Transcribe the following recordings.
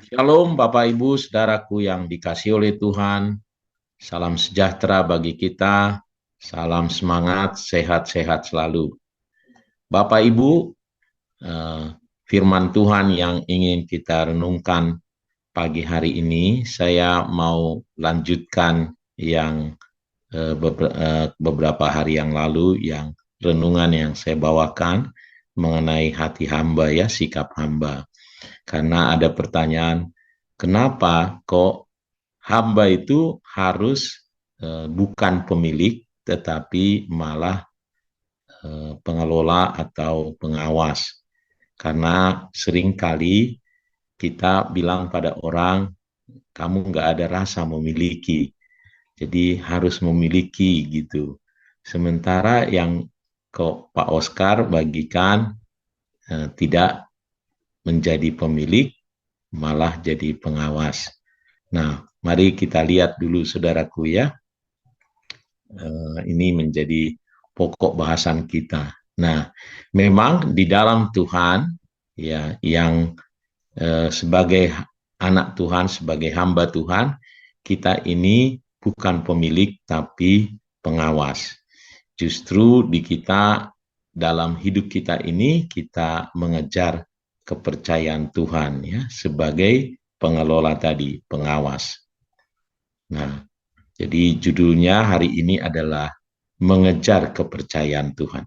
Shalom Bapak Ibu Saudaraku yang dikasihi oleh Tuhan. Salam sejahtera bagi kita. Salam semangat, sehat-sehat selalu. Bapak Ibu, eh, firman Tuhan yang ingin kita renungkan pagi hari ini, saya mau lanjutkan yang beberapa hari yang lalu, yang renungan yang saya bawakan mengenai hati hamba, ya, sikap hamba. Karena ada pertanyaan, kenapa kok hamba itu harus bukan pemilik, tetapi malah pengelola atau pengawas? Karena seringkali kita bilang pada orang, kamu nggak ada rasa memiliki, jadi harus memiliki gitu. Sementara yang kok Pak Oscar bagikan tidak menjadi pemilik, malah jadi pengawas. Nah, mari kita lihat dulu saudaraku, ya. Ini menjadi pokok bahasan kita. Nah, memang di dalam Tuhan, ya, yang sebagai anak Tuhan, sebagai hamba Tuhan, kita ini bukan pemilik tapi pengawas. Justru di kita, dalam hidup kita ini, kita mengejar kepercayaan Tuhan, ya, sebagai pengelola tadi, pengawas. Nah, jadi judulnya hari ini adalah mengejar kepercayaan Tuhan.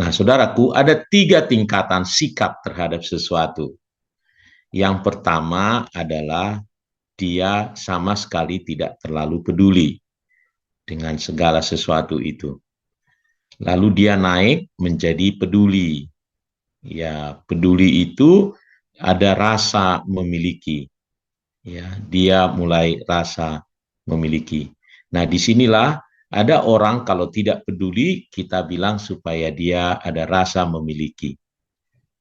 Nah, saudaraku, ada 3 tingkatan sikap terhadap sesuatu. Yang pertama adalah dia sama sekali tidak terlalu peduli dengan segala sesuatu itu. Lalu dia naik menjadi peduli. Ya, peduli itu ada rasa memiliki. Ya, dia mulai rasa memiliki. Nah, disinilah ada orang kalau tidak peduli, kita bilang supaya dia ada rasa memiliki.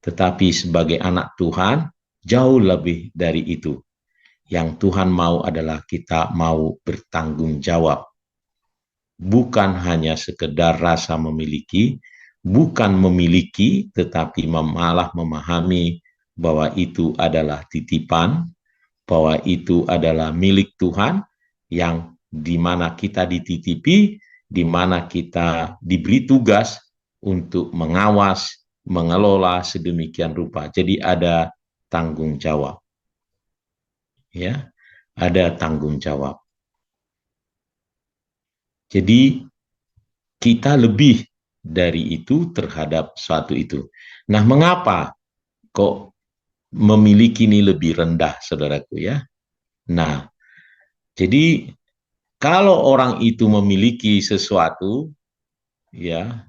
Tetapi sebagai anak Tuhan, jauh lebih dari itu. Yang Tuhan mau adalah kita mau bertanggung jawab. Bukan hanya sekedar rasa memiliki, bukan memiliki, tetapi malah memahami bahwa itu adalah titipan, bahwa itu adalah milik Tuhan, yang di mana kita dititipi, di mana kita diberi tugas untuk mengawas, mengelola sedemikian rupa. Jadi ada tanggung jawab. Ya, ada tanggung jawab. Jadi kita lebih dari itu terhadap suatu itu. Nah, mengapa kok memiliki ini lebih rendah, saudaraku, ya? Nah, jadi kalau orang itu memiliki sesuatu, ya,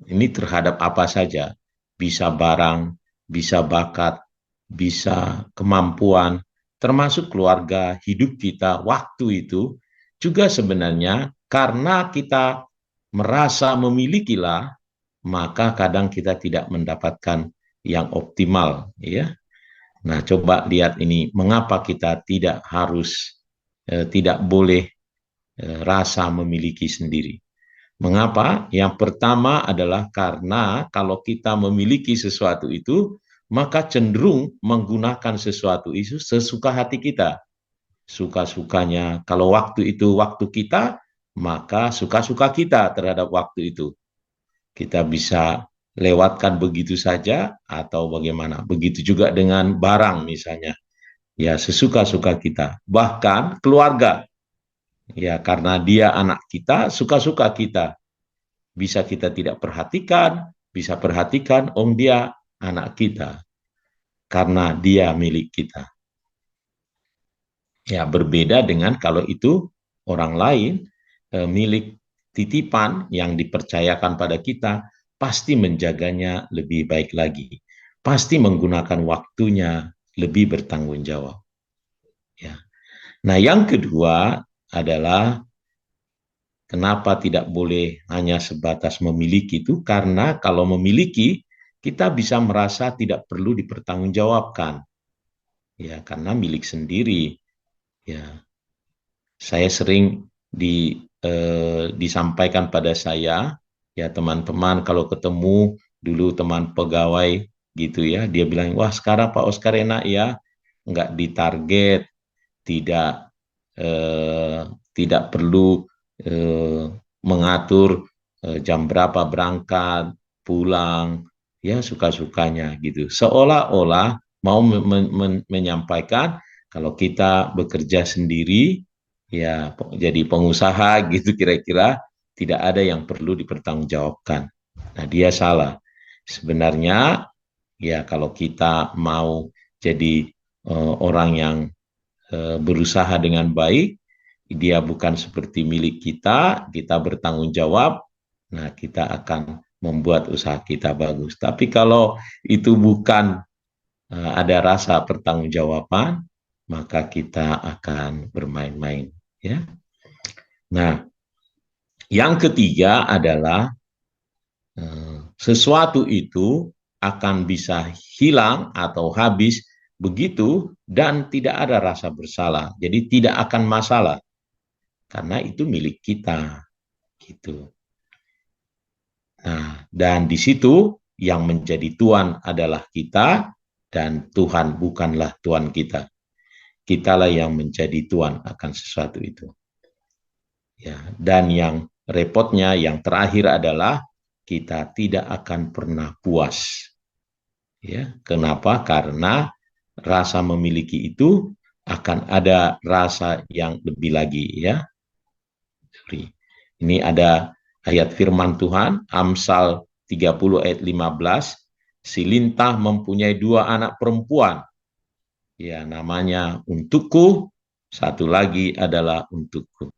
ini terhadap apa saja, bisa barang, bisa bakat, bisa kemampuan, termasuk keluarga, hidup kita, waktu itu, juga sebenarnya karena kita merasa memilikilah, maka kadang kita tidak mendapatkan yang optimal, ya. Nah, coba lihat ini, mengapa kita tidak harus, tidak boleh rasa memiliki sendiri. Mengapa? Yang pertama adalah karena kalau kita memiliki sesuatu itu, maka cenderung menggunakan sesuatu itu sesuka hati kita. Suka-sukanya, kalau waktu itu waktu kita, maka suka-suka kita terhadap waktu itu. Kita bisa lewatkan begitu saja atau bagaimana. Begitu juga dengan barang misalnya. Ya, sesuka-suka kita. Bahkan keluarga. Ya, karena dia anak kita, suka-suka kita. Bisa kita tidak perhatikan, bisa perhatikan, dia anak kita. Karena dia milik kita. Ya, berbeda dengan kalau itu orang lain, milik titipan yang dipercayakan pada kita, pasti menjaganya lebih baik lagi. Pasti menggunakan waktunya lebih bertanggung jawab. Ya. Nah, yang kedua adalah kenapa tidak boleh hanya sebatas memiliki itu, karena kalau memiliki, kita bisa merasa tidak perlu dipertanggungjawabkan. Ya, karena milik sendiri. Ya, saya sering disampaikan pada saya, ya, teman-teman kalau ketemu dulu teman pegawai, gitu ya. Dia bilang, wah sekarang Pak Oscar enak ya, nggak ditarget, tidak eh, tidak perlu eh, mengatur jam berapa berangkat, pulang, ya suka-sukanya gitu. Seolah-olah mau menyampaikan kalau kita bekerja sendiri, ya jadi pengusaha gitu kira-kira, tidak ada yang perlu dipertanggungjawabkan. Nah, dia salah. Sebenarnya ya kalau kita mau jadi orang yang berusaha dengan baik, dia bukan seperti milik kita, kita bertanggung jawab, nah kita akan membuat usaha kita bagus. Tapi kalau itu bukan ada rasa pertanggungjawaban, maka kita akan bermain-main. Ya. Nah, yang ketiga adalah sesuatu itu akan bisa hilang atau habis begitu dan tidak ada rasa bersalah. Jadi tidak akan masalah karena itu milik kita gitu. Nah, dan di situ yang menjadi tuan adalah kita dan Tuhan bukanlah tuan kita. Kitalah yang menjadi tuan akan sesuatu itu. Ya, dan yang repotnya yang terakhir adalah kita tidak akan pernah puas. Ya, kenapa? Karena rasa memiliki itu akan ada rasa yang lebih lagi ya. Ini ada ayat firman Tuhan, Amsal 30 ayat 15, si lintah mempunyai 2 anak perempuan. Ya, namanya untukku, satu lagi adalah untukku.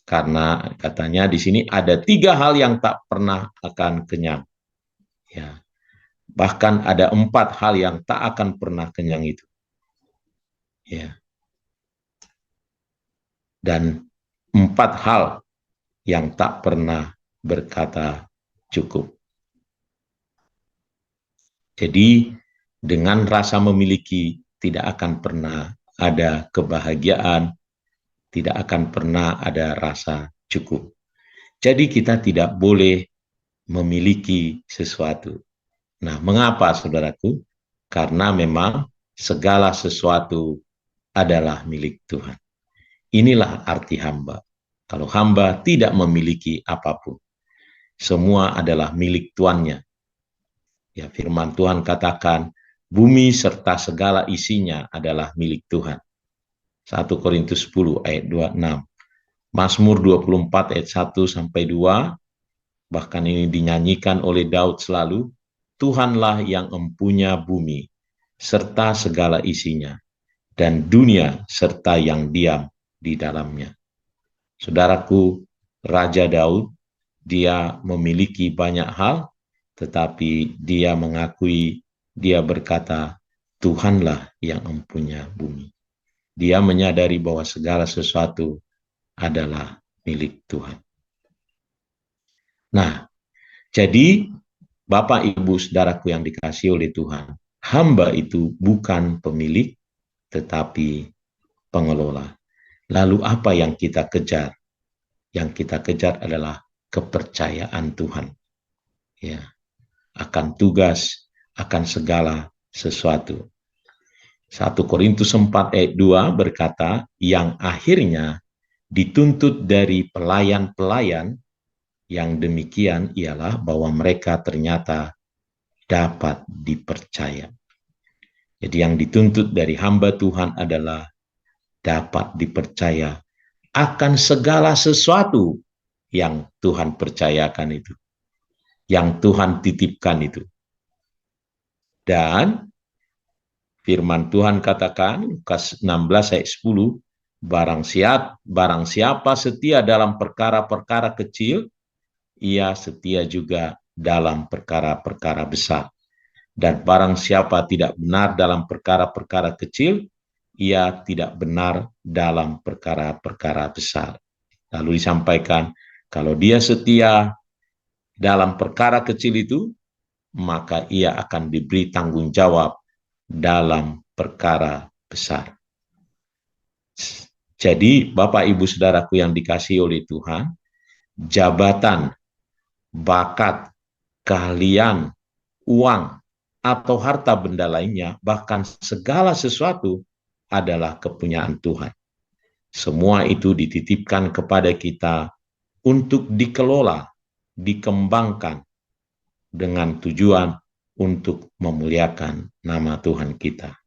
Karena katanya di sini ada 3 hal yang tak pernah akan kenyang. Ya, bahkan ada 4 hal yang tak akan pernah kenyang itu. Ya. Dan 4 hal yang tak pernah berkata cukup. Jadi dengan rasa memiliki tidak akan pernah ada kebahagiaan, tidak akan pernah ada rasa cukup. Jadi kita tidak boleh memiliki sesuatu. Nah, mengapa saudaraku? Karena memang segala sesuatu adalah milik Tuhan. Inilah arti hamba. Kalau hamba tidak memiliki apapun, semua adalah milik tuannya. Ya, firman Tuhan katakan, bumi serta segala isinya adalah milik Tuhan. 1 Korintus 10 ayat 26. Mazmur 24 ayat 1 sampai 2, bahkan ini dinyanyikan oleh Daud selalu, Tuhanlah yang empunya bumi serta segala isinya, dan dunia serta yang diam di dalamnya. Saudaraku, Raja Daud, dia memiliki banyak hal, tetapi dia mengakui, dia berkata, Tuhanlah yang empunya bumi. Dia menyadari bahwa segala sesuatu adalah milik Tuhan. Nah, jadi Bapak, Ibu, Saudaraku yang dikasihi oleh Tuhan, hamba itu bukan pemilik, tetapi pengelola. Lalu apa yang kita kejar? Yang kita kejar adalah kepercayaan Tuhan. Ya, akan tugas, akan segala sesuatu. 1 Korintus 4 ayat 2 berkata, yang akhirnya dituntut dari pelayan-pelayan yang demikian ialah bahwa mereka ternyata dapat dipercaya. Jadi yang dituntut dari hamba Tuhan adalah dapat dipercaya akan segala sesuatu yang Tuhan percayakan itu, yang Tuhan titipkan itu. Dan firman Tuhan katakan, Lukas 16 ayat 10, barang siapa setia dalam perkara-perkara kecil, ia setia juga dalam perkara-perkara besar. Dan barang siapa tidak benar dalam perkara-perkara kecil, ia tidak benar dalam perkara-perkara besar. Lalu disampaikan, kalau dia setia dalam perkara kecil itu, maka ia akan diberi tanggung jawab dalam perkara besar. Jadi, Bapak, Ibu, Saudaraku yang dikasihi oleh Tuhan, jabatan, bakat, keahlian, uang, atau harta benda lainnya, bahkan segala sesuatu adalah kepunyaan Tuhan. Semua itu dititipkan kepada kita untuk dikelola, dikembangkan dengan tujuan untuk memuliakan nama Tuhan kita.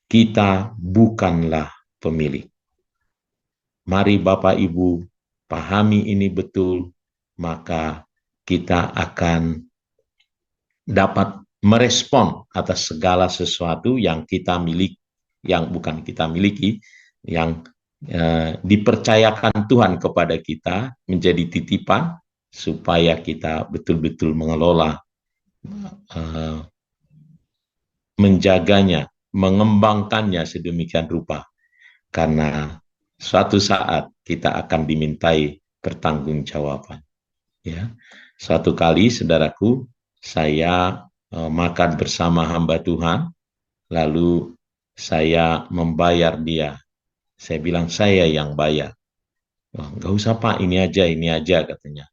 Kita bukanlah pemilik. Mari Bapak Ibu pahami ini betul, maka kita akan dapat merespon atas segala sesuatu yang kita miliki, yang bukan kita miliki, yang dipercayakan Tuhan kepada kita menjadi titipan, supaya kita betul-betul mengelola, menjaganya, mengembangkannya sedemikian rupa. Karena suatu saat kita akan dimintai pertanggungjawaban. Ya, suatu kali, saudaraku, saya makan bersama hamba Tuhan, lalu saya membayar dia. Saya bilang, saya yang bayar. Oh, nggak usah Pak, ini aja katanya.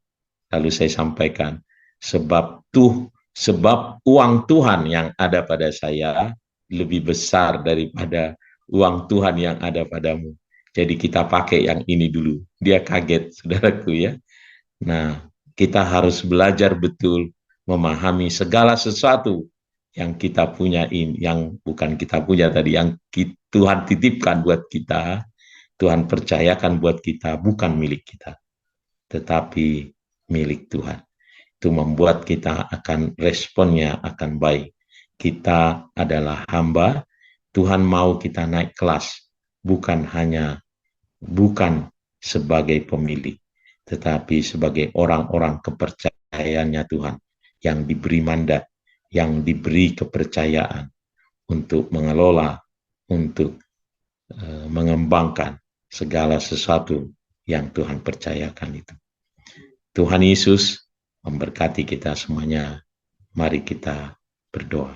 Lalu saya sampaikan, sebab uang Tuhan yang ada pada saya lebih besar daripada uang Tuhan yang ada padamu. Jadi kita pakai yang ini dulu. Dia kaget, saudaraku ya. Nah, kita harus belajar betul memahami segala sesuatu yang kita punya ini, yang bukan kita punya tadi, yang Tuhan titipkan buat kita, Tuhan percayakan buat kita, bukan milik kita, tetapi milik Tuhan. Itu membuat kita akan responnya akan baik. Kita adalah hamba, Tuhan mau kita naik kelas, bukan sebagai pemilik, tetapi sebagai orang-orang kepercayaannya Tuhan, yang diberi mandat, yang diberi kepercayaan untuk mengelola, untuk mengembangkan segala sesuatu yang Tuhan percayakan itu. Tuhan Yesus memberkati kita semuanya. Mari kita berdoa.